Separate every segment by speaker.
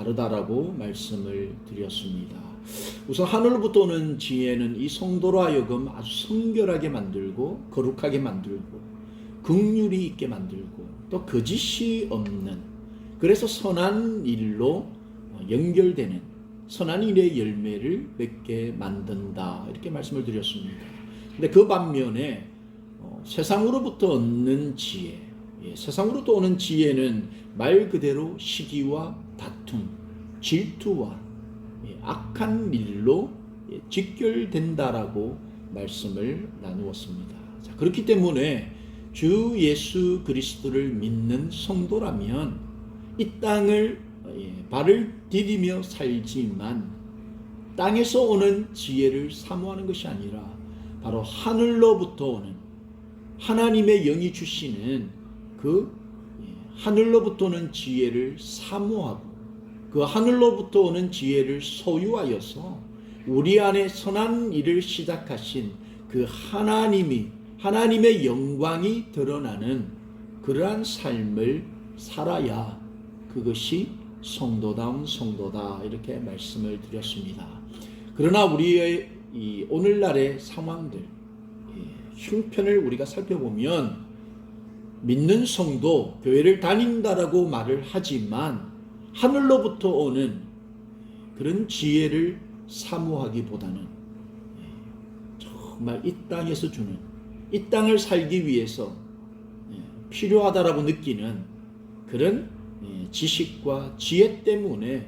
Speaker 1: 다르다라고 말씀을 드렸습니다. 우선 하늘로부터 오는 지혜는 이 성도로 하여금 아주 성결하게 만들고 거룩하게 만들고 긍휼이 있게 만들고 또 거짓이 없는, 그래서 선한 일로 연결되는 선한 일의 열매를 맺게 만든다, 이렇게 말씀을 드렸습니다. 근데 그 반면에 세상으로부터 얻는 지혜, 세상으로부터 오는 지혜는 말 그대로 시기와 다툼, 질투와 악한 일로 직결된다라고 말씀을 나누었습니다. 자, 그렇기 때문에 주 예수 그리스도를 믿는 성도라면 이 땅을 발을 디디며 살지만 땅에서 오는 지혜를 사모하는 것이 아니라 바로 하늘로부터 오는 하나님의 영이 주시는 그 하늘로부터 오는 지혜를 사모하고 그 하늘로부터 오는 지혜를 소유하여서 우리 안에 선한 일을 시작하신 그 하나님의 영광이 드러나는 그러한 삶을 살아야 그것이 성도다운 성도다, 이렇게 말씀을 드렸습니다. 그러나 우리의 이 오늘날의 상황들, 형편을 우리가 살펴보면 믿는 성도, 교회를 다닌다라고 말을 하지만 하늘로부터 오는 그런 지혜를 사모하기보다는 정말 이 땅에서 주는, 이 땅을 살기 위해서 필요하다라고 느끼는 그런 지식과 지혜 때문에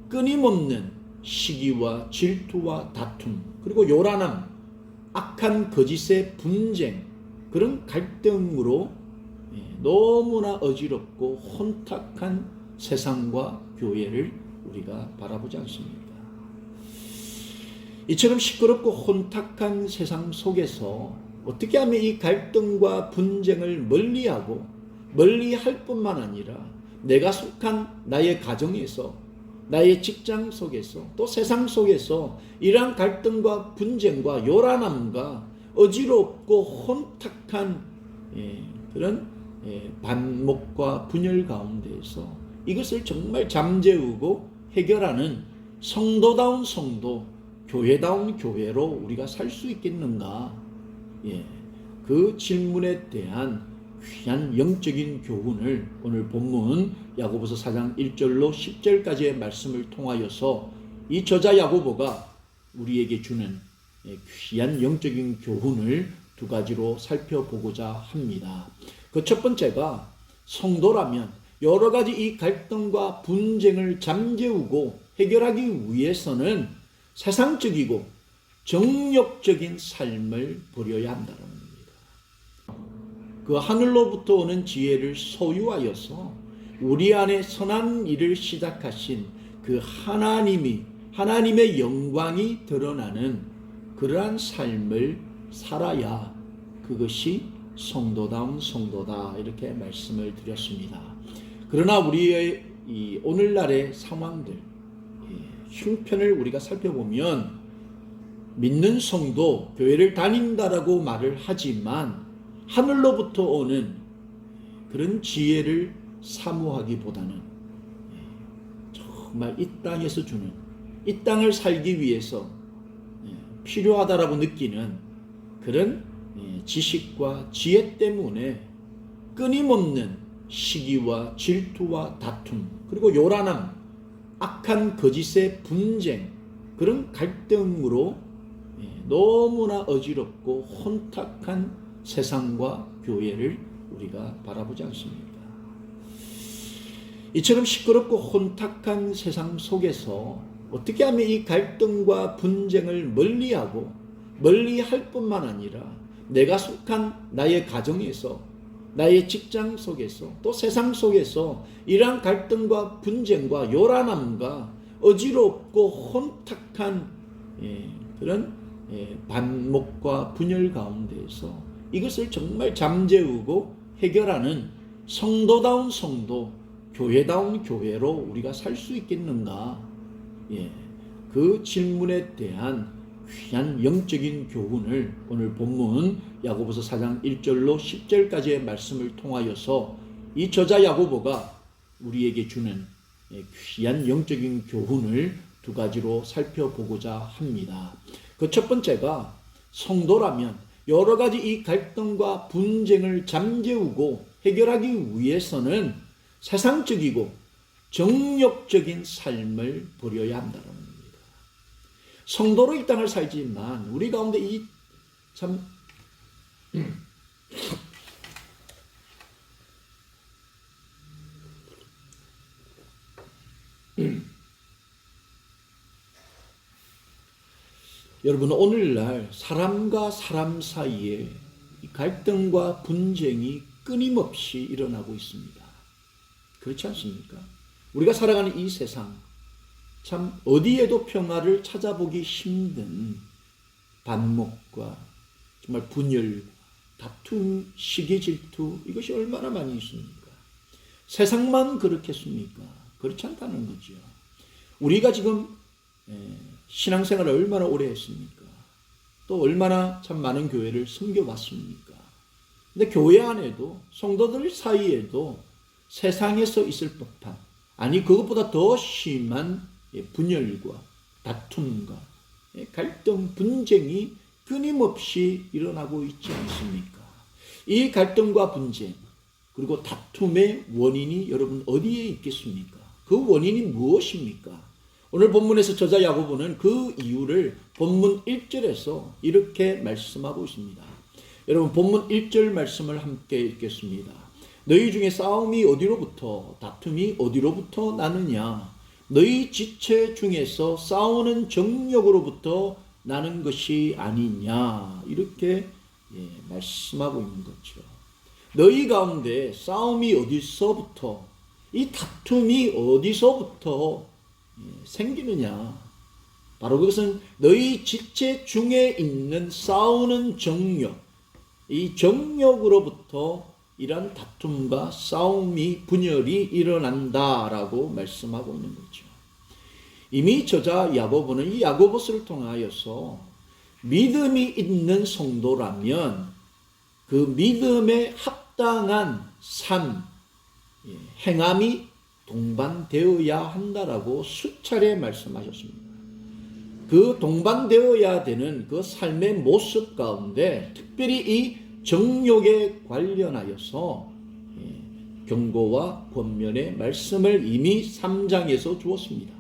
Speaker 1: 끊임없는 시기와 질투와 다툼, 그리고 요란함, 악한 거짓의 분쟁, 그런 갈등으로 너무나 어지럽고 혼탁한 세상과 교회를 우리가 바라보지 않습니다. 이처럼 시끄럽고 혼탁한 세상 속에서 어떻게 하면 이 갈등과 분쟁을 멀리할 뿐만 아니라 내가 속한 나의 가정에서, 나의 직장 속에서, 또 세상 속에서 이러한 갈등과 분쟁과 요란함과 어지럽고 혼탁한 그런 반목과 분열 가운데에서 이것을 정말 잠재우고 해결하는 성도다운 성도, 교회다운 교회로 우리가 살 수 있겠는가? 그 질문에 대한 귀한 영적인 교훈을 오늘 본문 야고보서 4장 1절로 10절까지의 말씀을 통하여서 이 저자 야고보가 우리에게 주는 귀한 영적인 교훈을 두 가지로 살펴보고자 합니다. 그 첫 번째가, 성도라면 여러 가지 이 갈등과 분쟁을 잠재우고 해결하기 위해서는 세상적이고 정욕적인 삶을 버려야 한다는 겁니다. 그 하늘로부터 오는 지혜를 소유하여서 우리 안에 선한 일을 시작하신 그 하나님의 영광이 드러나는 그러한 삶을 살아야 그것이 성도다운 성도다, 이렇게 말씀을 드렸습니다. 그러나 우리의 이 오늘날의 상황들, 형편을 우리가 살펴보면 믿는 성도, 교회를 다닌다라고 말을 하지만 하늘로부터 오는 그런 지혜를 사모하기보다는 정말 이 땅에서 주는, 이 땅을 살기 위해서 필요하다라고 느끼는 그런 지식과 지혜 때문에 끊임없는 시기와 질투와 다툼, 그리고 요란함, 악한 거짓의 분쟁, 그런 갈등으로 너무나 어지럽고 혼탁한 세상과 교회를 우리가 바라보지 않습니다. 이처럼 시끄럽고 혼탁한 세상 속에서 어떻게 하면 이 갈등과 분쟁을 멀리할 뿐만 아니라 내가 속한 나의 가정에서, 나의 직장 속에서, 또 세상 속에서 이러한 갈등과 분쟁과 요란함과 어지럽고 혼탁한 그런 반목과 분열 가운데에서 이것을 정말 잠재우고 해결하는 성도다운 성도, 교회다운 교회로 우리가 살 수 있겠는가? 그 질문에 대한 귀한 영적인 교훈을 오늘 본문 야고보서 4장 1절로 10절까지의 말씀을 통하여서 이 저자 야고보가 우리에게 주는 귀한 영적인 교훈을 두 가지로 살펴보고자 합니다. 그 첫 번째가 성도라면 여러 가지 이 갈등과 분쟁을 잠재우고 해결하기 위해서는 세상적이고 정욕적인 삶을 버려야 한다는 겁니다. 성도로 이 땅을 살지만 우리 가운데 참 여러분, 오늘날 사람과 사람 사이에 갈등과 분쟁이 끊임없이 일어나고 있습니다. 그렇지 않습니까? 우리가 살아가는 이 세상, 참 어디에도 평화를 찾아보기 힘든 반목과 정말 분열, 다툼, 시기 질투, 이것이 얼마나 많이 있습니까? 세상만 그렇겠습니까? 그렇지 않다는 거죠. 우리가 지금 신앙생활을 얼마나 오래 했습니까? 또 얼마나 참 많은 교회를 섬겨왔습니까? 근데 교회 안에도 성도들 사이에도 세상에서 있을 법한, 아니 그것보다 더 심한 분열과 다툼과 갈등, 분쟁이 끊임없이 일어나고 있지 않습니까? 이 갈등과 분쟁 그리고 다툼의 원인이 여러분 어디에 있겠습니까? 그 원인이 무엇입니까? 오늘 본문에서 저자 야고보는 그 이유를 본문 1절에서 이렇게 말씀하고 있습니다. 여러분, 본문 1절 말씀을 함께 읽겠습니다. 너희 중에 싸움이 어디로부터, 다툼이 어디로부터 나느냐? 너희 지체 중에서 싸우는 정욕으로부터 나는 것이 아니냐? 이렇게 말씀하고 있는 거죠. 너희 가운데 싸움이 어디서부터, 이 다툼이 어디서부터 생기느냐? 바로 그것은 너희 지체 중에 있는 싸우는 정욕, 이 정욕으로부터 이런 다툼과 싸움이, 분열이 일어난다라고 말씀하고 있는 거죠. 이미 저자 야고보는 이 야고보서를 통하여서 믿음이 있는 성도라면 그 믿음에 합당한 삶, 행함이 동반되어야 한다라고 수차례 말씀하셨습니다. 그 동반되어야 되는 그 삶의 모습 가운데 특별히 이 정욕에 관련하여서 경고와 권면의 말씀을 이미 3장에서 주었습니다.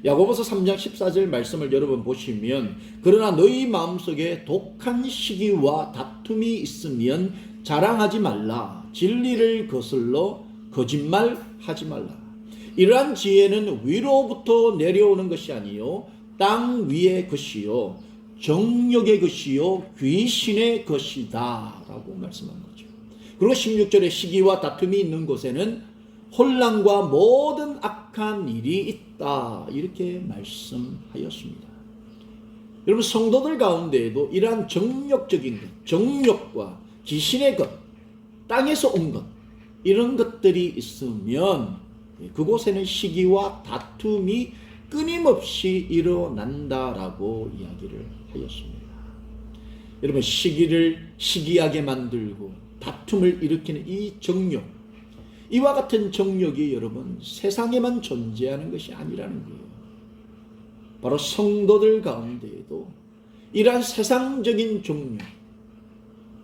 Speaker 1: 야고보서 3장 14절 말씀을 여러분 보시면, 그러나 너희 마음속에 독한 시기와 다툼이 있으면 자랑하지 말라. 진리를 거슬러 거짓말하지 말라. 이러한 지혜는 위로부터 내려오는 것이 아니요 땅 위의 것이요 정욕의 것이요 귀신의 것이다 라고 말씀한 거죠. 그리고 16절에 시기와 다툼이 있는 곳에는 혼란과 모든 악한 일이 있다 이렇게 말씀하였습니다. 여러분, 성도들 가운데에도 이러한 정욕적인 것, 정욕과 귀신의 것, 땅에서 온 것, 이런 것들이 있으면 그곳에는 시기와 다툼이 끊임없이 일어난다라고 이야기를 하였습니다. 여러분, 시기를 시기하게 만들고 다툼을 일으키는 이 정욕, 이와 같은 정욕이 여러분 세상에만 존재하는 것이 아니라는 거예요. 바로 성도들 가운데에도 이러한 세상적인 정욕,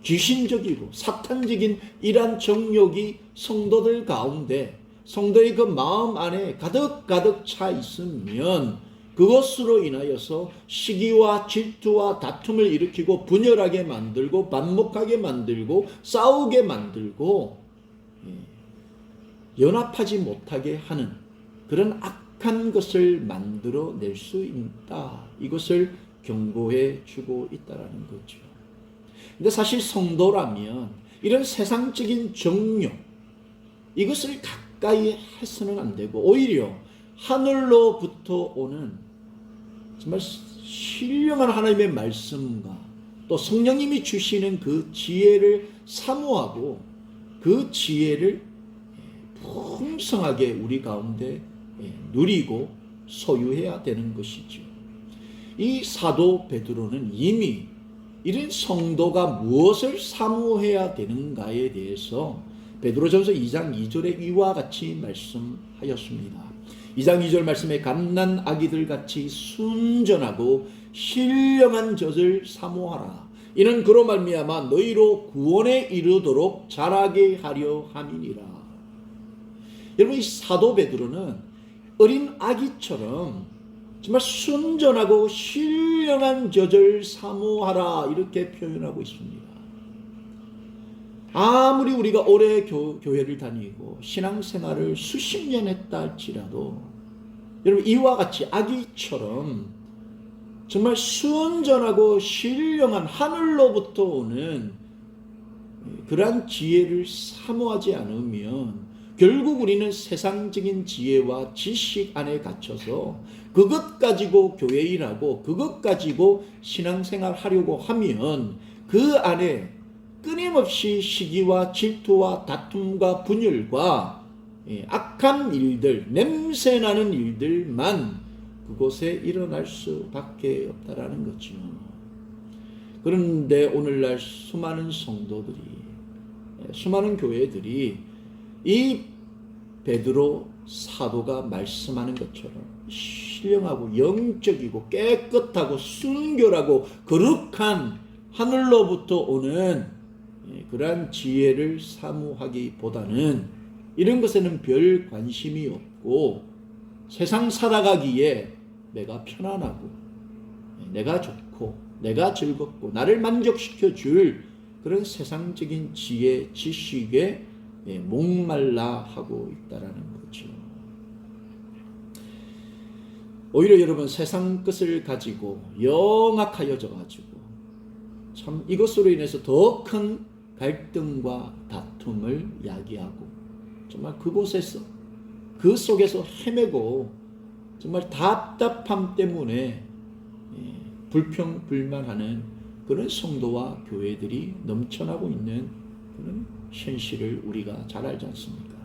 Speaker 1: 귀신적이고 사탄적인 이러한 정욕이 성도들 가운데, 성도의 그 마음 안에 가득가득 차 있으면 그것으로 인하여서 시기와 질투와 다툼을 일으키고 분열하게 만들고 반목하게 만들고 싸우게 만들고 연합하지 못하게 하는 그런 악한 것을 만들어낼 수 있다. 이것을 경고해 주고 있다는 거죠. 근데 사실 성도라면 이런 세상적인 정욕, 이것을 가까이 해서는 안 되고 오히려 하늘로부터 오는 정말 신령한 하나님의 말씀과 또 성령님이 주시는 그 지혜를 사모하고 그 지혜를 풍성하게 우리 가운데 누리고 소유해야 되는 것이죠. 이 사도 베드로는 이미 이런 성도가 무엇을 사모해야 되는가에 대해서 베드로전서 2장 2절에 이와 같이 말씀하였습니다. 2장 2절 말씀에 갓난 아기들 같이 순전하고 신령한 젖을 사모하라. 이는 그로 말미암아 너희로 구원에 이르도록 자라게 하려 함이니라. 여러분, 이 사도 베드로는 어린 아기처럼 정말 순전하고 신령한 젖을 사모하라 이렇게 표현하고 있습니다. 아무리 우리가 오래 교회를 다니고 신앙생활을 수십 년 했다 할지라도 여러분, 이와 같이 아기처럼 정말 순전하고 신령한 하늘로부터 오는 그러한 지혜를 사모하지 않으면 결국 우리는 세상적인 지혜와 지식 안에 갇혀서 그것 가지고 교회 일하고 그것 가지고 신앙생활 하려고 하면 그 안에 끊임없이 시기와 질투와 다툼과 분열과 악한 일들, 냄새나는 일들만 그곳에 일어날 수밖에 없다라는 거죠. 그런데 오늘날 수많은 성도들이, 수많은 교회들이 이 베드로 사도가 말씀하는 것처럼 신령하고 영적이고 깨끗하고 순결하고 거룩한 하늘로부터 오는 그러한 지혜를 사모하기보다는 이런 것에는 별 관심이 없고 세상 살아가기에 내가 편안하고 내가 좋고 내가 즐겁고 나를 만족시켜 줄 그런 세상적인 지혜, 지식에 목말라 하고 있다라는 거죠. 오히려 여러분, 세상 것을 가지고 영악하여져 가지고 참 이것으로 인해서 더 큰 갈등과 다툼을 야기하고 정말 그곳에서 그 속에서 헤매고 정말 답답함 때문에 불평불만하는 그런 성도와 교회들이 넘쳐나고 있는 그런 현실을 우리가 잘 알지 않습니까?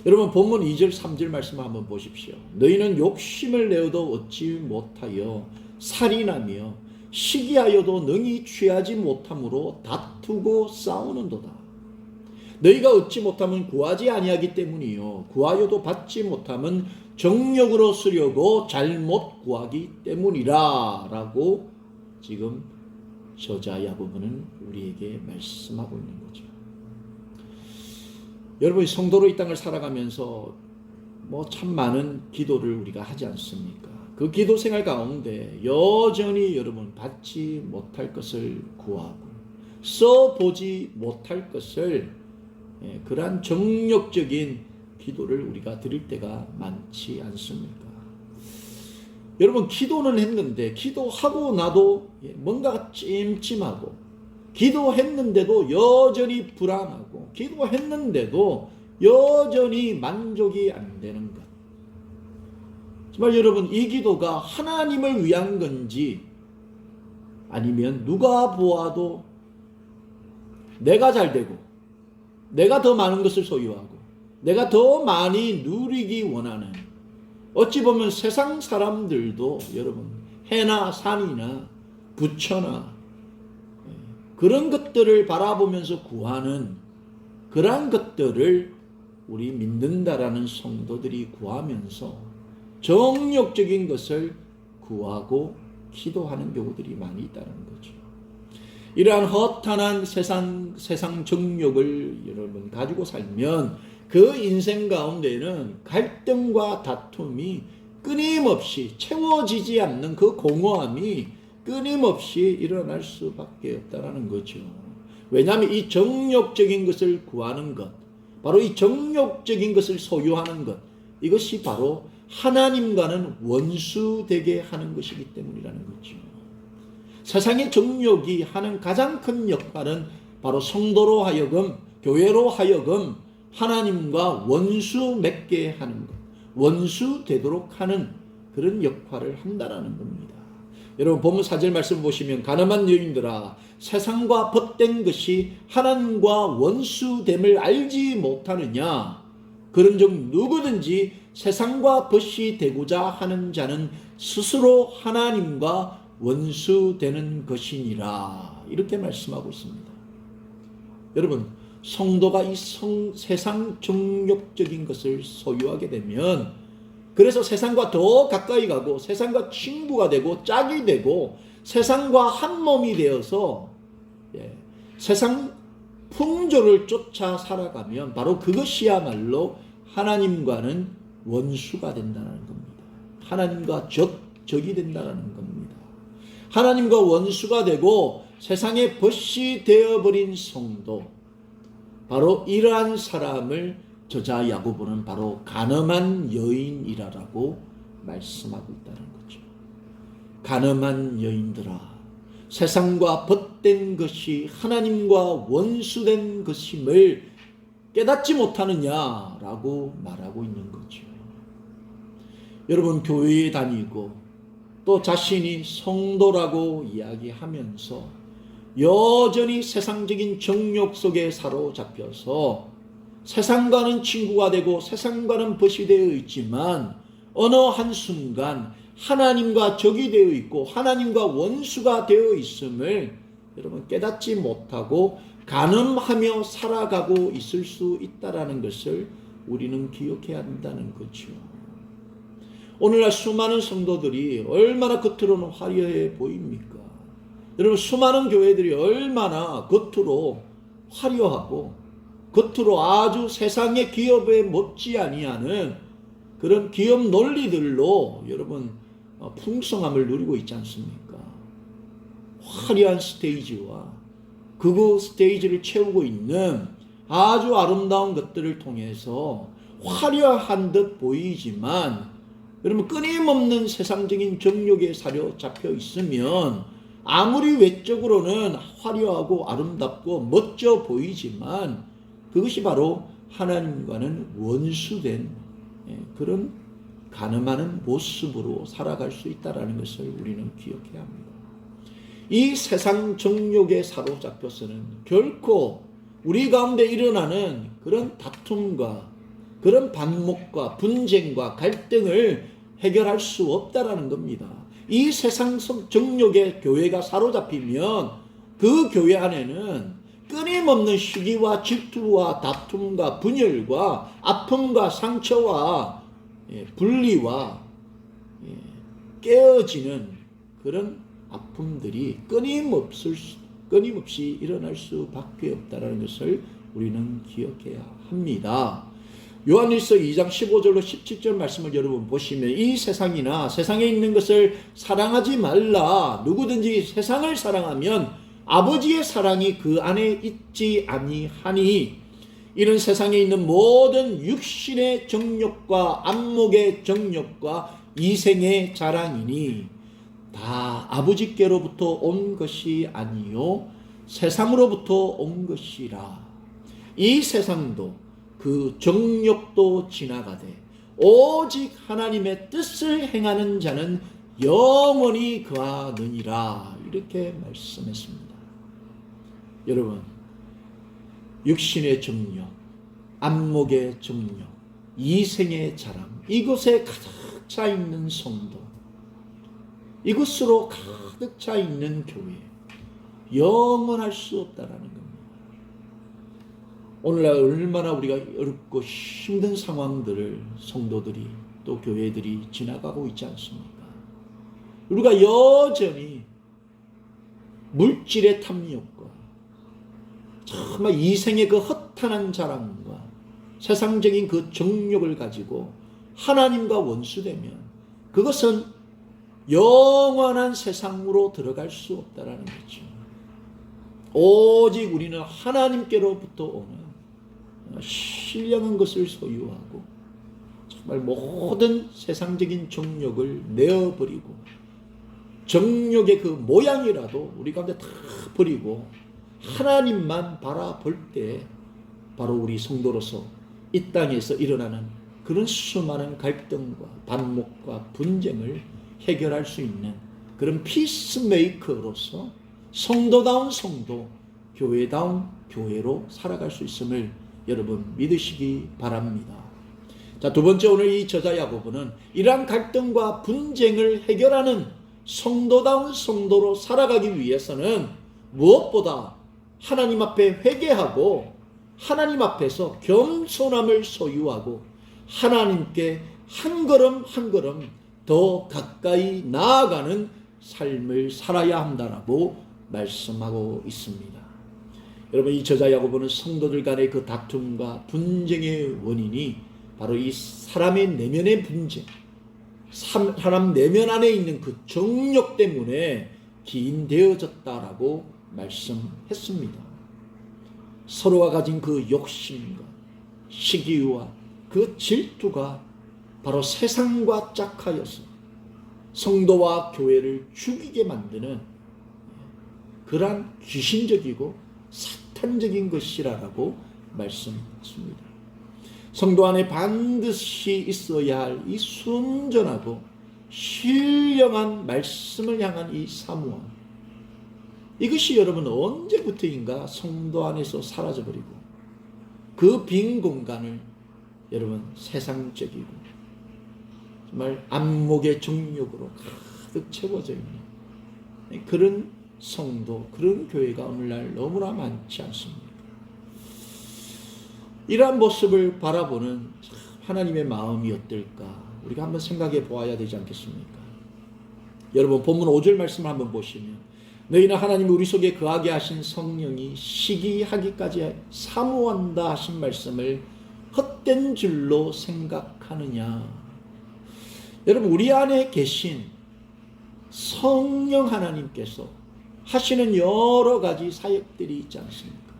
Speaker 1: 여러분, 본문 2절 3절 말씀 한번 보십시오. 너희는 욕심을 내어도 얻지 못하여 살인하며 시기하여도 능히 취하지 못함으로 다투고 싸우는도다. 너희가 얻지 못하면 구하지 아니하기 때문이요 구하여도 받지 못하면 정욕으로 쓰려고 잘못 구하기 때문이라 라고 지금 저자 야고보는 우리에게 말씀하고 있는 거죠. 여러분, 성도로 이 땅을 살아가면서 참 많은 기도를 우리가 하지 않습니까? 그 기도 생활 가운데 여전히 여러분 받지 못할 것을 구하고 써보지 못할 것을 그러한 정욕적인 기도를 우리가 드릴 때가 많지 않습니까? 여러분, 기도는 했는데 기도하고 나도 뭔가 찜찜하고 기도했는데도 여전히 불안하고 기도했는데도 여전히 만족이 안 되는 것. 정말 여러분, 이 기도가 하나님을 위한 건지 아니면 누가 보아도 내가 잘 되고 내가 더 많은 것을 소유하고 내가 더 많이 누리기 원하는, 어찌 보면 세상 사람들도 여러분 해나 산이나 부처나 그런 것들을 바라보면서 구하는 그러한 것들을 우리 믿는다라는 성도들이 구하면서 정욕적인 것을 구하고 기도하는 경우들이 많이 있다는 거죠. 이러한 허탄한 세상 정욕을 여러분 가지고 살면 그 인생 가운데는 갈등과 다툼이 끊임없이 채워지지 않는 그 공허함이 끊임없이 일어날 수밖에 없다는 거죠. 왜냐하면 이 정욕적인 것을 구하는 것, 바로 이 정욕적인 것을 소유하는 것, 이것이 바로 하나님과는 원수되게 하는 것이기 때문이라는 거죠. 세상의 정욕이 하는 가장 큰 역할은 바로 성도로 하여금, 교회로 하여금 하나님과 원수 맺게 하는 것, 원수 되도록 하는 그런 역할을 한다라는 겁니다. 여러분, 본문 4절 말씀 보시면 가늠한 여인들아, 세상과 벗된 것이 하나님과 원수됨을 알지 못하느냐? 그런즉 누구든지 세상과 벗이 되고자 하는 자는 스스로 하나님과 원수되는 것이니라. 이렇게 말씀하고 있습니다. 여러분, 성도가 이 세상 정욕적인 것을 소유하게 되면 그래서 세상과 더 가까이 가고 세상과 친구가 되고 짝이 되고 세상과 한 몸이 되어서 세상 풍조를 쫓아 살아가면 바로 그것이야말로 하나님과는 원수가 된다는 겁니다. 하나님과 적이 된다는 겁니다. 하나님과 원수가 되고 세상의 벗이 되어버린 성도, 바로 이러한 사람을 저자 야고보는 바로 간음한 여인이라고 말씀하고 있다는 거죠. 간음한 여인들아, 세상과 벗된 것이 하나님과 원수된 것임을 깨닫지 못하느냐라고 말하고 있는 거죠. 여러분, 교회에 다니고 또 자신이 성도라고 이야기하면서 여전히 세상적인 정욕 속에 사로잡혀서 세상과는 친구가 되고 세상과는 벗이 되어 있지만 어느 한순간 하나님과 적이 되어 있고 하나님과 원수가 되어 있음을 여러분 깨닫지 못하고 간음하며 살아가고 있을 수 있다는 것을 우리는 기억해야 한다는 거죠. 오늘날 수많은 성도들이 얼마나 겉으로는 화려해 보입니까? 여러분, 수많은 교회들이 얼마나 겉으로 화려하고 겉으로 아주 세상의 기업에 못지 아니하는 그런 기업 논리들로 여러분 풍성함을 누리고 있지 않습니까? 화려한 스테이지와 극우 스테이지를 채우고 있는 아주 아름다운 것들을 통해서 화려한 듯 보이지만 여러분, 끊임없는 세상적인 정욕에 사로잡혀 있으면 아무리 외적으로는 화려하고 아름답고 멋져 보이지만 그것이 바로 하나님과는 원수된 그런 간음하는 모습으로 살아갈 수 있다는 것을 우리는 기억해야 합니다. 이 세상 정욕에 사로잡혀서는 결코 우리 가운데 일어나는 그런 다툼과 그런 반목과 분쟁과 갈등을 해결할 수 없다라는 겁니다. 이 세상 정욕에 교회가 사로잡히면 그 교회 안에는 끊임없는 시기와 질투와 다툼과 분열과 아픔과 상처와 분리와 깨어지는 그런 아픔들이 끊임없이 일어날 수밖에 없다는 것을 우리는 기억해야 합니다. 요한일서 2장 15절로 17절 말씀을 여러분 보시면 이 세상이나 세상에 있는 것을 사랑하지 말라. 누구든지 세상을 사랑하면 아버지의 사랑이 그 안에 있지 아니하니 이는 세상에 있는 모든 육신의 정욕과 안목의 정욕과 이생의 자랑이니 다 아버지께로부터 온 것이 아니요 세상으로부터 온 것이라. 이 세상도 그 정욕도 지나가되 오직 하나님의 뜻을 행하는 자는 영원히 거하느니라. 이렇게 말씀했습니다. 여러분, 육신의 정욕, 안목의 정욕, 이생의 자랑, 이것에 가득 차 있는 성도, 이것으로 가득 차 있는 교회, 영원할 수 없다라는 겁니다. 오늘날 얼마나 우리가 어렵고 힘든 상황들을 성도들이 또 교회들이 지나가고 있지 않습니까? 우리가 여전히 물질의 탐욕과 정말 이생의 그 허탄한 자랑과 세상적인 그 정욕을 가지고 하나님과 원수되면 그것은 영원한 세상으로 들어갈 수 없다라는 거죠. 오직 우리는 하나님께로부터 오는 신령한 것을 소유하고 정말 모든 세상적인 정욕을 내어버리고 정욕의 그 모양이라도 우리 가운데 다 버리고 하나님만 바라볼 때 바로 우리 성도로서 이 땅에서 일어나는 그런 수많은 갈등과 반목과 분쟁을 해결할 수 있는 그런 피스메이커로서 성도다운 성도, 교회다운 교회로 살아갈 수 있음을 여러분 믿으시기 바랍니다. 자, 두 번째, 오늘 이 저자 야고보는 이러한 갈등과 분쟁을 해결하는 성도다운 성도로 살아가기 위해서는 무엇보다 하나님 앞에 회개하고 하나님 앞에서 겸손함을 소유하고 하나님께 한 걸음 한 걸음 더 가까이 나아가는 삶을 살아야 한다라고 말씀하고 있습니다. 여러분, 이 저자 야고보는 성도들 간의 그 다툼과 분쟁의 원인이 바로 이 사람의 내면의 분쟁, 사람 내면 안에 있는 그 정욕 때문에 기인되어졌다라고 말씀했습니다. 서로가 가진 그 욕심과 시기와 그 질투가 바로 세상과 짝하여서 성도와 교회를 죽이게 만드는 그러한 귀신적이고 사탄적인 것이라고 말씀했습니다. 성도 안에 반드시 있어야 할 이 순전하고 신령한 말씀을 향한 이 사모함, 이것이 여러분 언제부터인가 성도 안에서 사라져버리고 그 빈 공간을 여러분 세상적이고 정말 안목의 정욕으로 가득 채워져 있는 그런 성도, 그런 교회가 오늘날 너무나 많지 않습니까? 이러한 모습을 바라보는 하나님의 마음이 어떨까 우리가 한번 생각해 보아야 되지 않겠습니까? 여러분, 본문 5절 말씀을 한번 보시면 너희는 하나님이 우리 속에 거하게 하신 성령이 시기하기까지 사모한다 하신 말씀을 헛된 줄로 생각하느냐. 여러분, 우리 안에 계신 성령 하나님께서 하시는 여러 가지 사역들이 있지 않습니까?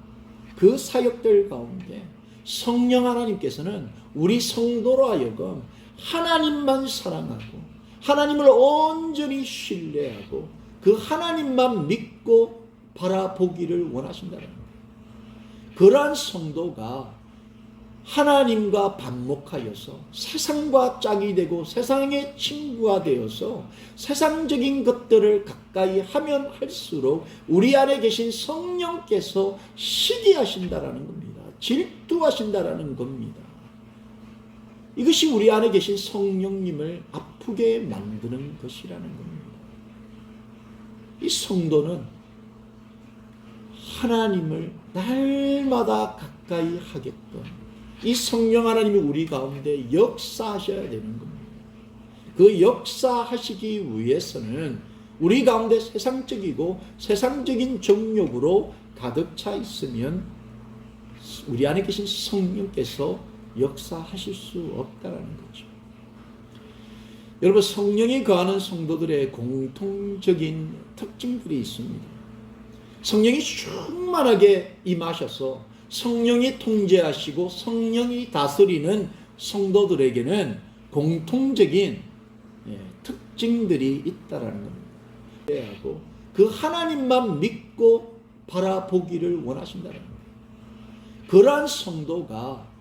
Speaker 1: 그 사역들 가운데 성령 하나님께서는 우리 성도로 하여금 하나님만 사랑하고 하나님을 온전히 신뢰하고 그 하나님만 믿고 바라보기를 원하신다는 겁니다. 그러한 성도가 하나님과 반목하여서 세상과 짝이 되고 세상의 친구가 되어서 세상적인 것들을 가까이 하면 할수록 우리 안에 계신 성령께서 시기하신다라는 겁니다. 질투하신다라는 겁니다. 이것이 우리 안에 계신 성령님을 아프게 만드는 것이라는 겁니다. 이 성도는 하나님을 날마다 가까이 하게끔 이 성령 하나님이 우리 가운데 역사하셔야 되는 겁니다. 그 역사하시기 위해서는 우리 가운데 세상적이고 세상적인 정욕으로 가득 차 있으면 우리 안에 계신 성령께서 역사하실 수 없다는 거죠. 여러분, 성령이 거하는 성도들의 공통적인 특징들이 있습니다. 성령이 충만하게 임하셔서 성령이 통제하시고 성령이 다스리는 성도들에게는 공통적인 특징들이 있다라는 겁니다. 그 하나님만 믿고 바라보기를 원하신다는 겁니다. 그러한 성도가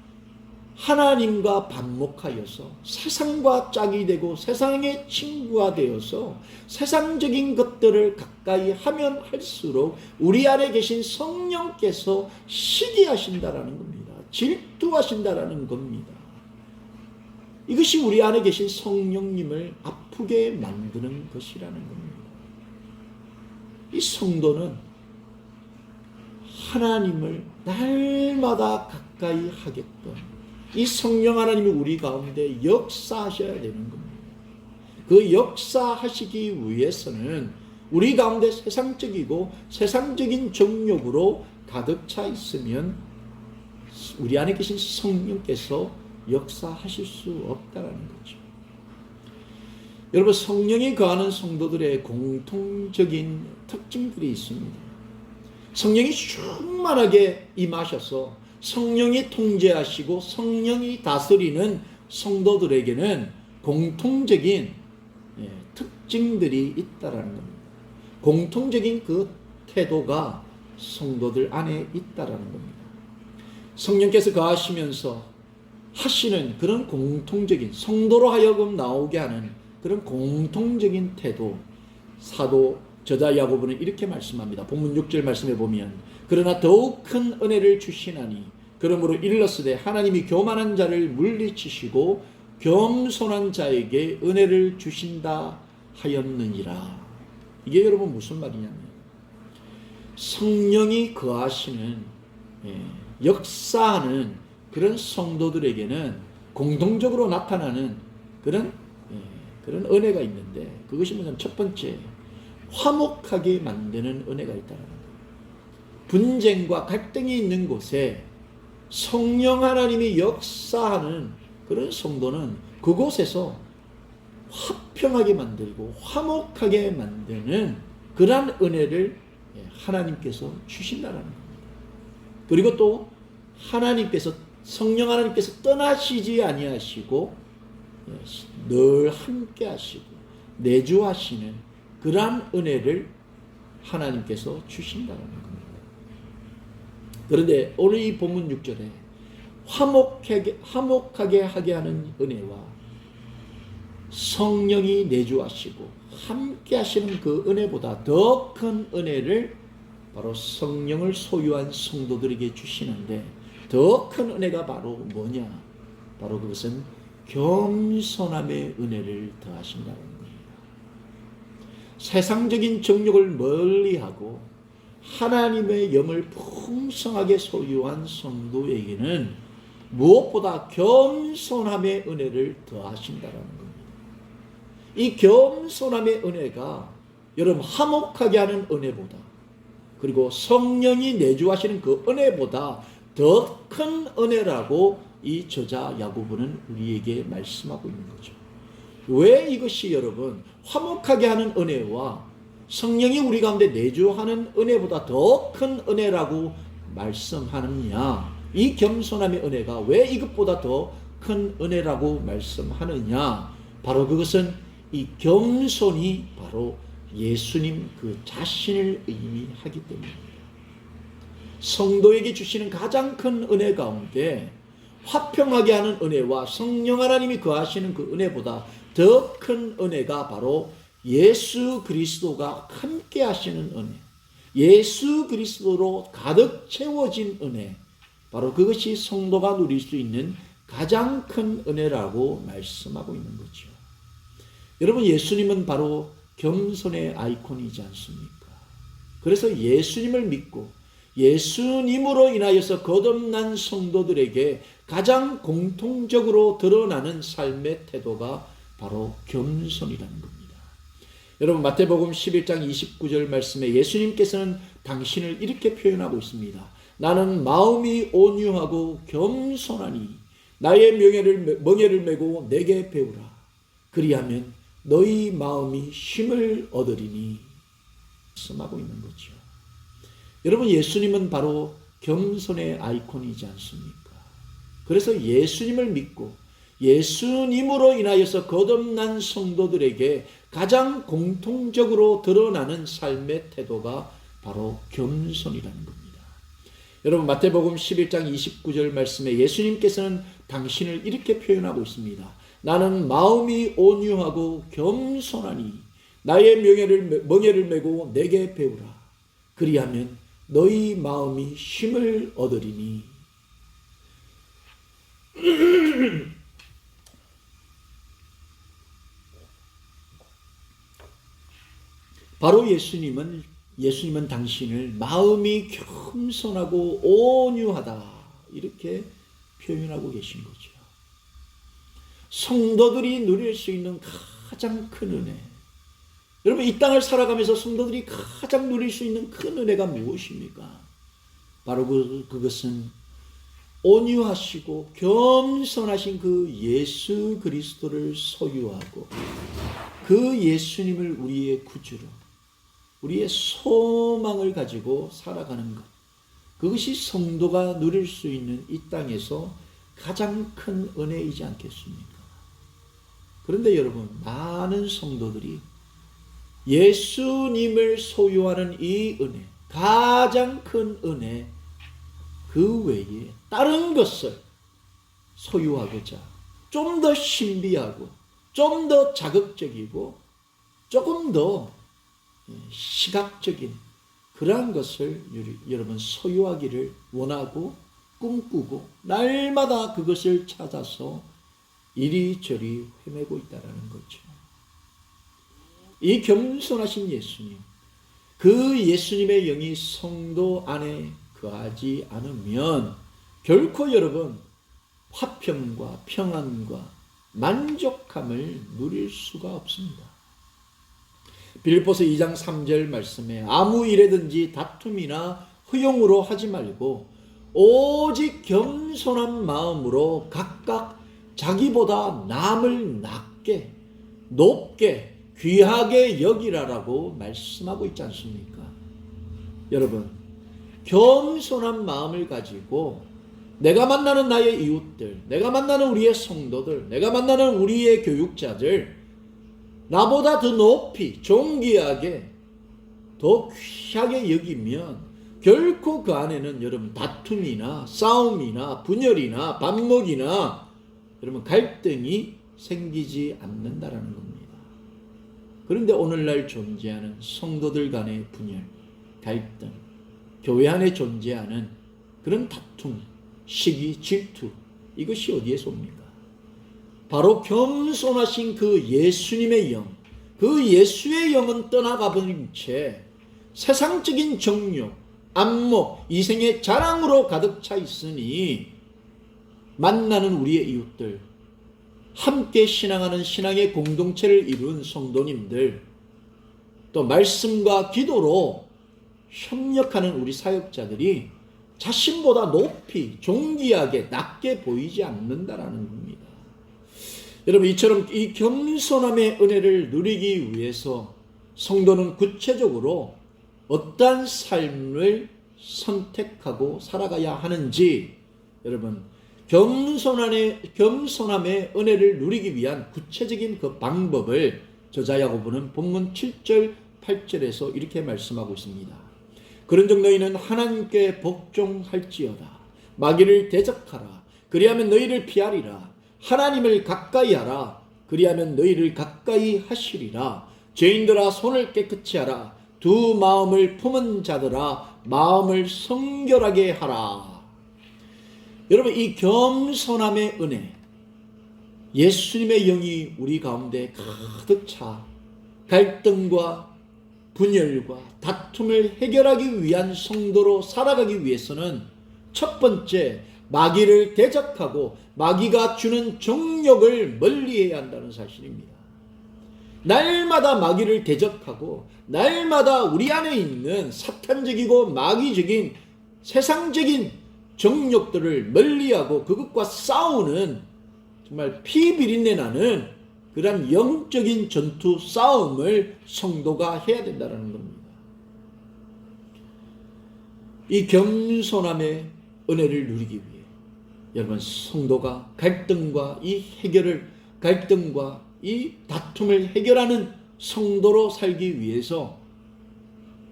Speaker 1: 하나님과 반목하여서 세상과 짝이 되고 세상의 친구가 되어서 세상적인 것들을 가까이 하면 할수록 우리 안에 계신 성령께서 시기하신다라는 겁니다. 질투하신다라는 겁니다. 이것이 우리 안에 계신 성령님을 아프게 만드는 것이라는 겁니다. 이 성도는 하나님을 날마다 가까이 하게끔 이 성령 하나님이 우리 가운데 역사하셔야 되는 겁니다. 그 역사하시기 위해서는 우리 가운데 세상적이고 세상적인 정욕으로 가득 차 있으면 우리 안에 계신 성령께서 역사하실 수 없다는 거죠. 여러분, 성령이 거하는 성도들의 공통적인 특징들이 있습니다. 성령이 충만하게 임하셔서 성령이 통제하시고 성령이 다스리는 성도들에게는 공통적인 특징들이 있다라는 겁니다. 공통적인 그 태도가 성도들 안에 있다라는 겁니다. 성령께서 거하시면서 하시는 그런 공통적인 성도로 하여금 나오게 하는 그런 공통적인 태도, 사도 저자 야고보는 이렇게 말씀합니다. 본문 6절 말씀해 보면 그러나 더욱 큰 은혜를 주시나니 그러므로 일렀으되 하나님이 교만한 자를 물리치시고 겸손한 자에게 은혜를 주신다 하였느니라. 이게 여러분 무슨 말이냐면 성령이 거하시는 역사하는 그런 성도들에게는 공동적으로 나타나는 그런 그런 은혜가 있는데, 그것이 뭐냐면 첫 번째, 화목하게 만드는 은혜가 있다는 거예요. 분쟁과 갈등이 있는 곳에 성령 하나님이 역사하는 그런 성도는 그곳에서 화평하게 만들고 화목하게 만드는 그러한 은혜를 하나님께서 주신다는 겁니다. 그리고 또 하나님께서, 성령 하나님께서 떠나시지 아니하시고 늘 함께 하시고 내주하시는 그러한 은혜를 하나님께서 주신다는 겁니다. 그런데 오늘 이 본문 6절에 화목하게 하게 하는 은혜와 성령이 내주하시고 함께 하시는 그 은혜보다 더 큰 은혜를 바로 성령을 소유한 성도들에게 주시는데, 더 큰 은혜가 바로 뭐냐? 바로 그것은 겸손함의 은혜를 더하신다는 겁니다. 세상적인 정욕을 멀리하고 하나님의 영을 풍성하게 소유한 성도에게는 무엇보다 겸손함의 은혜를 더하신다는 겁니다. 이 겸손함의 은혜가 여러분 화목하게 하는 은혜보다, 그리고 성령이 내주하시는 그 은혜보다 더 큰 은혜라고 이 저자 야고보는 우리에게 말씀하고 있는 거죠. 왜 이것이 여러분 화목하게 하는 은혜와 성령이 우리 가운데 내주하는 은혜보다 더 큰 은혜라고 말씀하느냐? 이 겸손함의 은혜가 왜 이것보다 더 큰 은혜라고 말씀하느냐? 바로 그것은 이 겸손이 바로 예수님 그 자신을 의미하기 때문입니다. 성도에게 주시는 가장 큰 은혜 가운데 화평하게 하는 은혜와 성령 하나님이 거하시는 그 은혜보다 더 큰 은혜가 바로 예수 그리스도가 함께 하시는 은혜, 예수 그리스도로 가득 채워진 은혜, 바로 그것이 성도가 누릴 수 있는 가장 큰 은혜라고 말씀하고 있는 거죠. 여러분, 예수님은 바로 겸손의 아이콘이지 않습니까? 그래서 예수님을 믿고 예수님으로 인하여서 거듭난 성도들에게 가장 공통적으로 드러나는 삶의 태도가 바로 겸손이라는 겁니다. 여러분, 마태복음 11장 29절 말씀에 예수님께서는 당신을 이렇게 표현하고 있습니다. 나는 마음이 온유하고 겸손하니 나의 멍에를 메고 내게 배우라. 그리하면 너희 마음이 쉼을 얻으리니, 말씀하고 있는 거죠. 여러분, 예수님은 바로 겸손의 아이콘이지 않습니까? 그래서 예수님을 믿고 예수님으로 인하여서 거듭난 성도들에게 가장 공통적으로 드러나는 삶의 태도가 바로 겸손이라는 겁니다. 여러분, 마태복음 11장 29절 말씀에 예수님께서는 당신을 이렇게 표현하고 있습니다. 나는 마음이 온유하고 겸손하니 나의 멍에를 메고 내게 배우라. 그리하면 너희 마음이 쉼을 얻으리니. 바로 예수님은 당신을 마음이 겸손하고 온유하다 이렇게 표현하고 계신 거죠. 성도들이 누릴 수 있는 가장 큰 은혜, 여러분, 이 땅을 살아가면서 성도들이 가장 누릴 수 있는 큰 은혜가 무엇입니까? 바로 그것은 온유하시고 겸손하신 그 예수 그리스도를 소유하고 그 예수님을 우리의 구주로, 우리의 소망을 가지고 살아가는 것, 그것이 성도가 누릴 수 있는 이 땅에서 가장 큰 은혜이지 않겠습니까? 그런데 여러분, 많은 성도들이 예수님을 소유하는 이 은혜, 가장 큰 은혜, 그 외에 다른 것을 소유하고자 좀 더 신비하고 좀 더 자극적이고 조금 더 시각적인 그러한 것을 여러분 소유하기를 원하고 꿈꾸고 날마다 그것을 찾아서 이리저리 헤매고 있다는 거죠. 이 겸손하신 예수님, 그 예수님의 영이 성도 안에 거하지 않으면 결코 여러분 화평과 평안과 만족함을 누릴 수가 없습니다. 빌립보서 2장 3절 말씀에 아무 일에든지 다툼이나 허용으로 하지 말고 오직 겸손한 마음으로 각각 자기보다 남을 낮게 높게 귀하게 여기라라고 말씀하고 있지 않습니까? 여러분, 겸손한 마음을 가지고 내가 만나는 나의 이웃들, 내가 만나는 우리의 성도들, 내가 만나는 우리의 교육자들, 나보다 더 높이 존귀하게 더 귀하게 여기면 결코 그 안에는 여러분 다툼이나 싸움이나 분열이나 반목이나 여러분 갈등이 생기지 않는다라는 겁니다. 그런데 오늘날 존재하는 성도들 간의 분열, 갈등, 교회 안에 존재하는 그런 다툼, 시기, 질투, 이것이 어디에서 옵니까? 바로 겸손하신 그 예수님의 영, 그 예수의 영은 떠나가 버린 채 세상적인 정욕, 안목, 이생의 자랑으로 가득 차 있으니 만나는 우리의 이웃들, 함께 신앙하는 신앙의 공동체를 이룬 성도님들, 또 말씀과 기도로 협력하는 우리 사역자들이 자신보다 높이 존귀하게 낮게 보이지 않는다라는 겁니다. 여러분, 이처럼 이 겸손함의 은혜를 누리기 위해서 성도는 구체적으로 어떠한 삶을 선택하고 살아가야 하는지, 여러분, 겸손함의 은혜를 누리기 위한 구체적인 그 방법을 저자 야고보는 본문 7절 8절에서 이렇게 말씀하고 있습니다. 그런즉 너희는 하나님께 복종할지어다. 마귀를 대적하라. 그리하면 너희를 피하리라. 하나님을 가까이 하라. 그리하면 너희를 가까이 하시리라. 죄인들아 손을 깨끗이 하라. 두 마음을 품은 자들아 마음을 성결하게 하라. 여러분, 이 겸손함의 은혜, 예수님의 영이 우리 가운데 가득 차 갈등과 분열과 다툼을 해결하기 위한 성도로 살아가기 위해서는 첫 번째, 마귀를 대적하고 마귀가 주는 정욕을 멀리해야 한다는 사실입니다. 날마다 마귀를 대적하고 날마다 우리 안에 있는 사탄적이고 마귀적인 세상적인 정욕들을 멀리하고 그것과 싸우는 정말 피 비린내 나는 그러한 영적인 전투 싸움을 성도가 해야 된다는 겁니다. 이 겸손함의 은혜를 누리기 위해 여러분, 성도가 갈등과 이 다툼을 해결하는 성도로 살기 위해서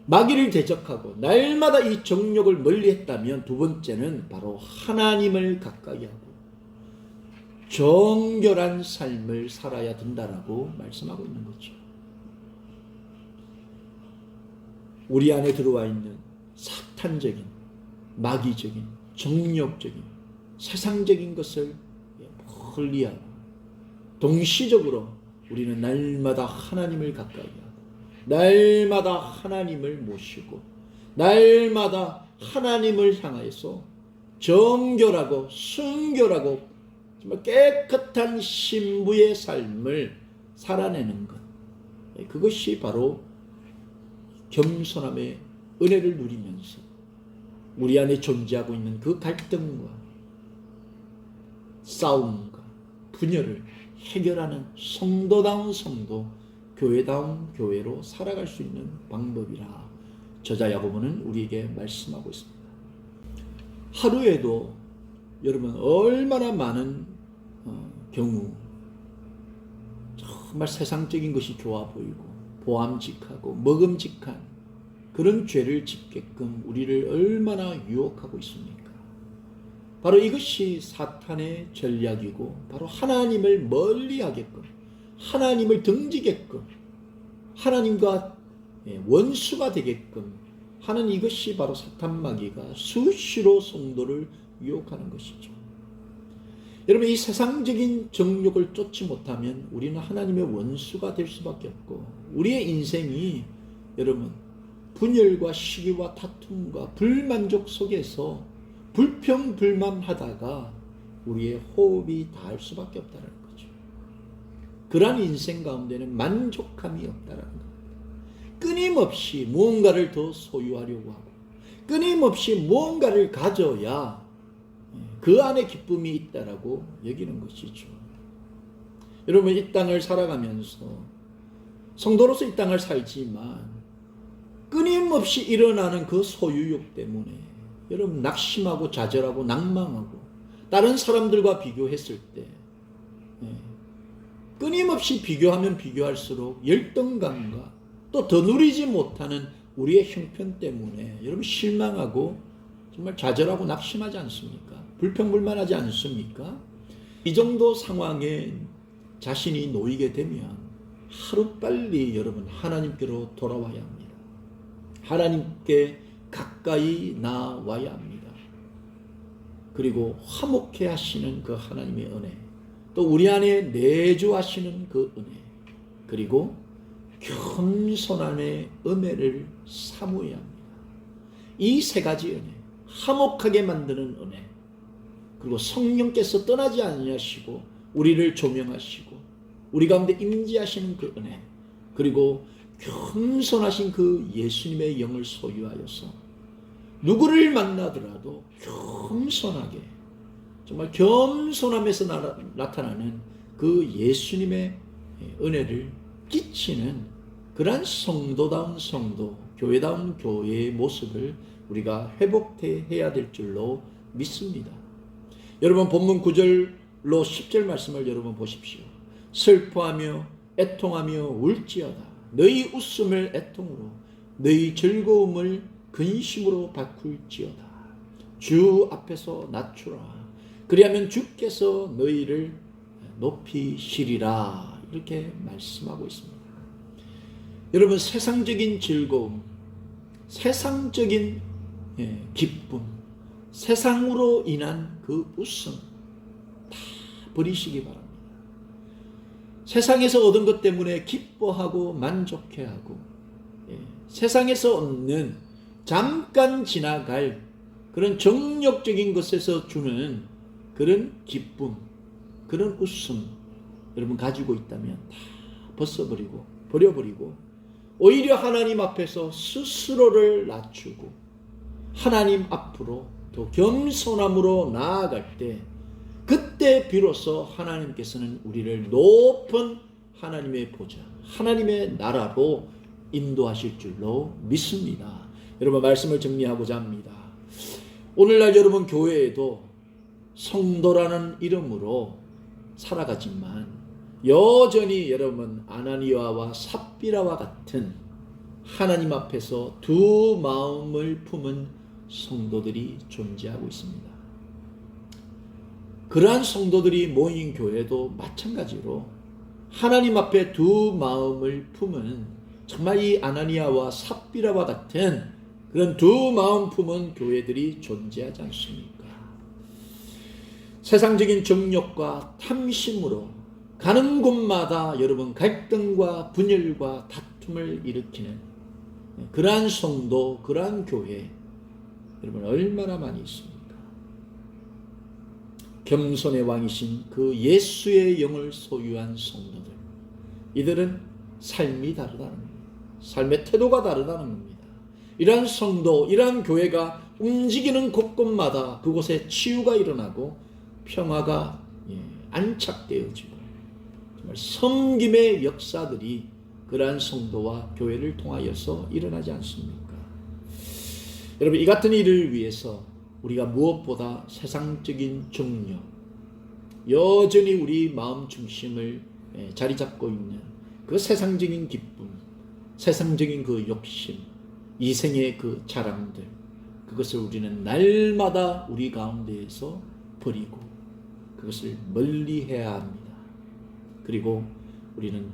Speaker 1: 마귀를 대적하고 날마다 이 정욕을 멀리했다면, 두 번째는 바로 하나님을 가까이 하고 정결한 삶을 살아야 된다라고 말씀하고 있는 거죠. 우리 안에 들어와 있는 사탄적인, 마귀적인, 정욕적인, 세상적인 것을 멀리하고 동시적으로 우리는 날마다 하나님을 가까이 하고 날마다 하나님을 모시고 날마다 하나님을 향하여서 정결하고 순결하고 정말 깨끗한 신부의 삶을 살아내는 것, 그것이 바로 겸손함의 은혜를 누리면서 우리 안에 존재하고 있는 그 갈등과 싸움과 분열을 해결하는 성도다운 성도, 교회다운 교회로 살아갈 수 있는 방법이라 저자 야고보는 우리에게 말씀하고 있습니다. 하루에도 여러분 얼마나 많은 경우 정말 세상적인 것이 좋아 보이고 보암직하고 먹음직한 그런 죄를 짓게끔 우리를 얼마나 유혹하고 있습니까? 바로 이것이 사탄의 전략이고 바로 하나님을 멀리하게끔, 하나님을 등지게끔, 하나님과 원수가 되게끔 하는 이것이 바로 사탄 마귀가 수시로 성도를 유혹하는 것이죠. 여러분, 이 세상적인 정욕을 쫓지 못하면 우리는 하나님의 원수가 될 수밖에 없고, 우리의 인생이 여러분 분열과 시기와 다툼과 불만족 속에서 불평불만하다가 우리의 호흡이 닿을 수밖에 없다는 거죠. 그러한 인생 가운데는 만족함이 없다라는 겁니다. 끊임없이 무언가를 더 소유하려고 하고 끊임없이 무언가를 가져야 그 안에 기쁨이 있다라고 여기는 것이죠. 여러분, 이 땅을 살아가면서 성도로서 이 땅을 살지만 끊임없이 일어나는 그 소유욕 때문에 여러분 낙심하고 좌절하고 낭망하고 다른 사람들과 비교했을 때 끊임없이 비교하면 비교할수록 열등감과 또 더 누리지 못하는 우리의 형편 때문에 여러분 실망하고 정말 좌절하고 낙심하지 않습니까? 불평불만하지 않습니까? 이 정도 상황에 자신이 놓이게 되면 하루빨리 여러분 하나님께로 돌아와야 합니다. 하나님께 가까이 나와야 합니다. 그리고 화목해 하시는 그 하나님의 은혜, 또 우리 안에 내주하시는 그 은혜, 그리고 겸손함의 은혜를 사모해야 합니다. 이 세 가지 은혜, 화목하게 만드는 은혜, 그리고 성령께서 떠나지 아니하시고 우리를 조명하시고 우리 가운데 임재하시는 그 은혜, 그리고 겸손하신 그 예수님의 영을 소유하여서 누구를 만나더라도 겸손하게, 정말 겸손함에서 나타나는 그 예수님의 은혜를 끼치는 그러한 성도다운 성도, 교회다운 교회의 모습을 우리가 회복해야 될 줄로 믿습니다. 여러분, 본문 9절로 10절 말씀을 여러분 보십시오. 슬퍼하며 애통하며 울지어다. 너희 웃음을 애통으로, 너희 즐거움을 근심으로 바꿀지어다. 주 앞에서 낮추라. 그리하면 주께서 너희를 높이시리라. 이렇게 말씀하고 있습니다. 여러분, 세상적인 즐거움, 세상적인 기쁨, 세상으로 인한 그 웃음 다 버리시기 바랍니다. 세상에서 얻은 것 때문에 기뻐하고 만족해하고 세상에서 얻는 잠깐 지나갈 그런 정력적인 것에서 주는 그런 기쁨, 그런 웃음 여러분 가지고 있다면 다 벗어버리고 버려버리고 오히려 하나님 앞에서 스스로를 낮추고 하나님 앞으로 더 겸손함으로 나아갈 때, 그때 비로소 하나님께서는 우리를 높은 하나님의 보좌, 하나님의 나라로 인도하실 줄로 믿습니다. 여러분, 말씀을 정리하고자 합니다. 오늘날 여러분 교회에도 성도라는 이름으로 살아가지만 여전히 여러분 아나니아와 삽비라와 같은 하나님 앞에서 두 마음을 품은 성도들이 존재하고 있습니다. 그러한 성도들이 모인 교회도 마찬가지로 하나님 앞에 두 마음을 품은 정말 이 아나니아와 삽비라와 같은 그런 두 마음 품은 교회들이 존재하지 않습니까? 세상적인 정욕과 탐심으로 가는 곳마다 여러분 갈등과 분열과 다툼을 일으키는 그러한 성도, 그러한 교회 여러분 얼마나 많이 있습니까? 겸손의 왕이신 그 예수의 영을 소유한 성도들, 이들은 삶이 다르다는 겁니다. 삶의 태도가 다르다는 겁니다. 이러한 성도, 이러한 교회가 움직이는 곳곳마다 그곳에 치유가 일어나고 평화가 안착되어지고 정말 섬김의 역사들이 그러한 성도와 교회를 통하여서 일어나지 않습니까? 여러분, 이 같은 일을 위해서 우리가 무엇보다 세상적인 정욕, 여전히 우리 마음 중심을 자리 잡고 있는 그 세상적인 기쁨, 세상적인 그 욕심, 이생의 그 자랑들, 그것을 우리는 날마다 우리 가운데에서 버리고 그것을 멀리해야 합니다. 그리고 우리는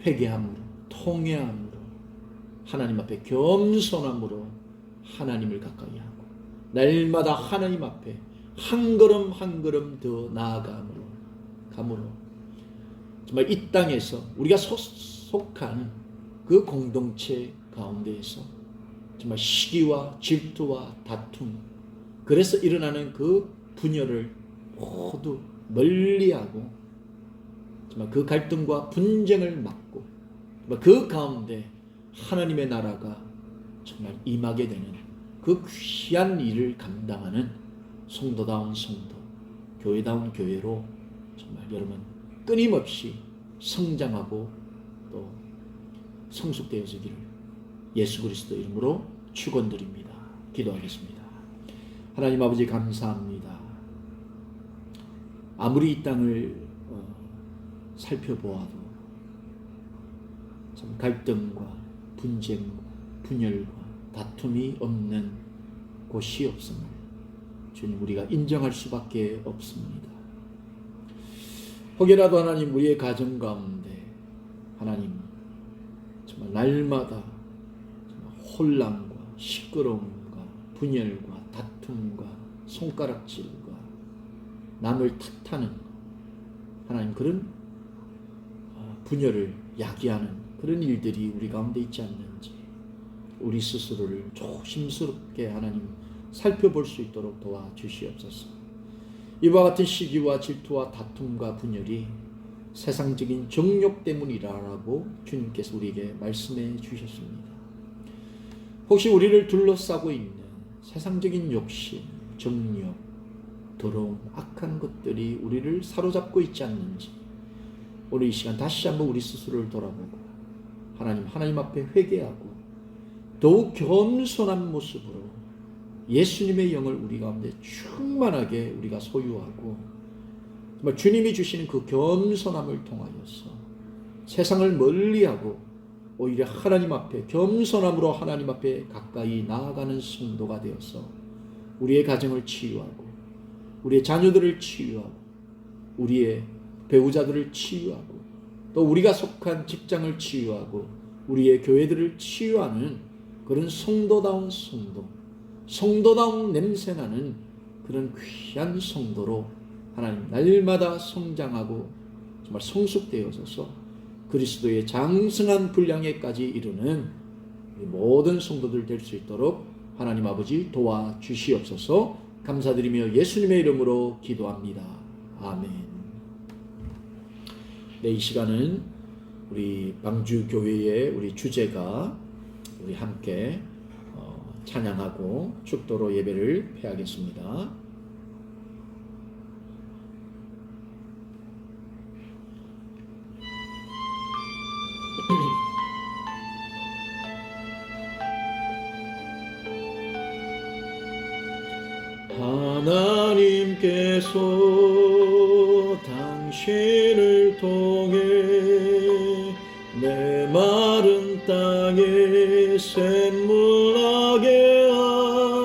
Speaker 1: 회개함으로, 통회함으로, 하나님 앞에 겸손함으로 하나님을 가까이 하고 날마다 하나님 앞에 한 걸음 한 걸음 더 나아감으로 정말 이 땅에서 우리가 속한 그 공동체 가운데에서 정말 시기와 질투와 다툼, 그래서 일어나는 그 분열을 모두 멀리하고 정말 그 갈등과 분쟁을 막고 정말 그 가운데 하나님의 나라가 정말 임하게 되는 그 귀한 일을 감당하는 성도다운 성도, 교회다운 교회로 정말 여러분 끊임없이 성장하고 또 성숙되어지기를 예수 그리스도 이름으로 축원드립니다. 기도하겠습니다. 하나님 아버지 감사합니다. 아무리 이 땅을 살펴보아도 참 갈등과 분쟁과 분열과 다툼이 없는 곳이 없음을 주님 우리가 인정할 수밖에 없습니다. 혹여라도 하나님 우리의 가정 가운데 하나님 정말 날마다 정말 혼란과 시끄러움과 분열과 다툼과 손가락질과 남을 탓하는 하나님 그런 분열을 야기하는 그런 일들이 우리 가운데 있지 않는지 우리 스스로를 조심스럽게 하나님 살펴볼 수 있도록 도와주시옵소서. 이와 같은 시기와 질투와 다툼과 분열이 세상적인 정욕 때문이라고 주님께서 우리에게 말씀해 주셨습니다. 혹시 우리를 둘러싸고 있는 세상적인 욕심, 정욕, 더러움, 악한 것들이 우리를 사로잡고 있지 않는지 오늘 이 시간 다시 한번 우리 스스로를 돌아보고 하나님 앞에 회개하고 더욱 겸손한 모습으로 예수님의 영을 우리 가운데 충만하게 우리가 소유하고 정말 주님이 주시는 그 겸손함을 통하여서 세상을 멀리하고 오히려 하나님 앞에 겸손함으로 하나님 앞에 가까이 나아가는 성도가 되어서 우리의 가정을 치유하고 우리의 자녀들을 치유하고 우리의 배우자들을 치유하고 또 우리가 속한 직장을 치유하고 우리의 교회들을 치유하는 그런 성도다운 성도, 성도다운 냄새나는 그런 귀한 성도로 하나님 날마다 성장하고 정말 성숙되어져서 그리스도의 장성한 분량에까지 이르는 모든 성도들 될 수 있도록 하나님 아버지 도와주시옵소서. 감사드리며 예수님의 이름으로 기도합니다. 아멘. 네, 이 시간은 우리 방주교회의 우리 주제가 우리 함께 찬양하고 축도로 예배를 폐하겠습니다. 하나님께서 당신을 통해 내 마른 땅에 샘물나게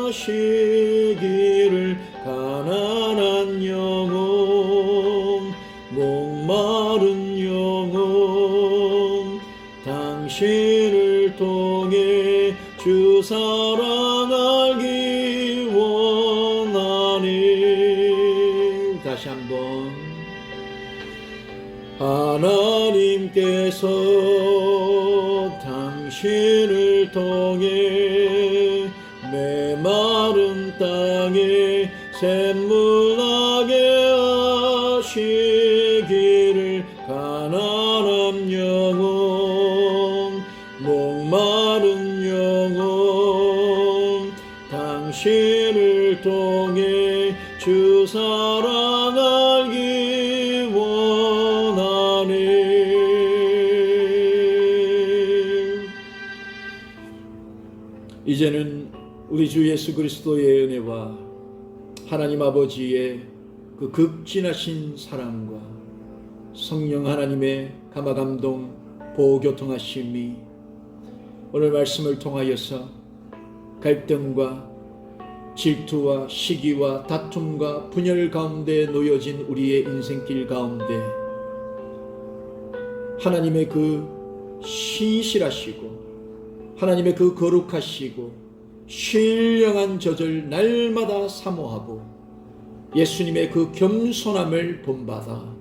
Speaker 1: 하시기를 가난한 영혼 목마른 영혼 당신을 통해 주 사랑 알기 원하니 다시 한번 하나님께서 당신을 통해 메마른 땅에 샘물나게 하시기를 가난한 영혼 목마른 영혼 당신을 통해 주 사랑 알기 원하네. 이제는 우리 주 예수 그리스도의 은혜와 하나님 아버지의 그 극진하신 사랑과 성령 하나님의 감화감동 보호교통하심이 오늘 말씀을 통하여서 갈등과 질투와 시기와 다툼과 분열 가운데 놓여진 우리의 인생길 가운데 하나님의 그 신실하시고 하나님의 그 거룩하시고 신령한 저절 날마다 사모하고 예수님의 그 겸손함을 본받아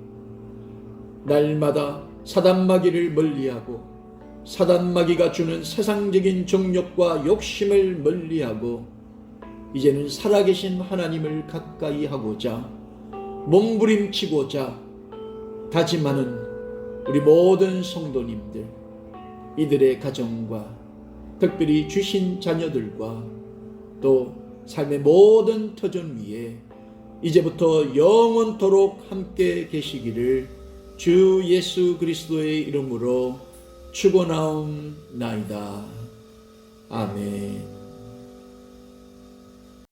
Speaker 1: 날마다 사단마귀를 멀리하고 사단마귀가 주는 세상적인 정욕과 욕심을 멀리하고 이제는 살아계신 하나님을 가까이 하고자 몸부림치고자 다짐하는 우리 모든 성도님들, 이들의 가정과 특별히 주신 자녀들과 또 삶의 모든 터전 위에 이제부터 영원토록 함께 계시기를 주 예수 그리스도의 이름으로 축원하옵나이다. 아멘.